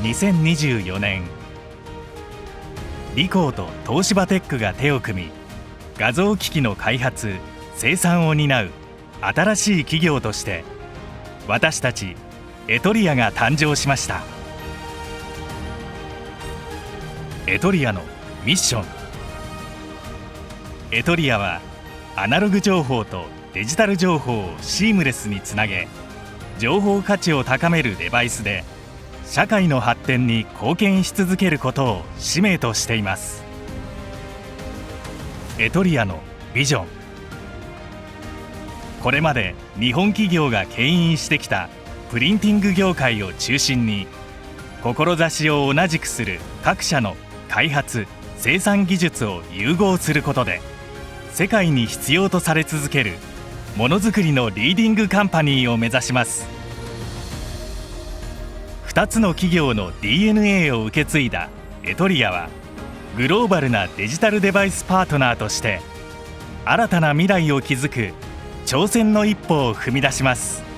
2024年、リコーと東芝テックが手を組み、画像機器の開発・生産を担う新しい企業として私たちエトリアが誕生しました。エトリアのミッション。エトリアはアナログ情報とデジタル情報をシームレスにつなげ、情報価値を高めるデバイスで社会の発展に貢献し続けることを使命としています。エトリアのビジョン。これまで日本企業が牽引してきたプリンティング業界を中心に、志を同じくする各社の開発・生産技術を融合することで、世界に必要とされ続けるものづくりのリーディングカンパニーを目指します。2つの企業の DNA を受け継いだエトリアは、グローバルなデジタルデバイスパートナーとして新たな未来を築く挑戦の一歩を踏み出します。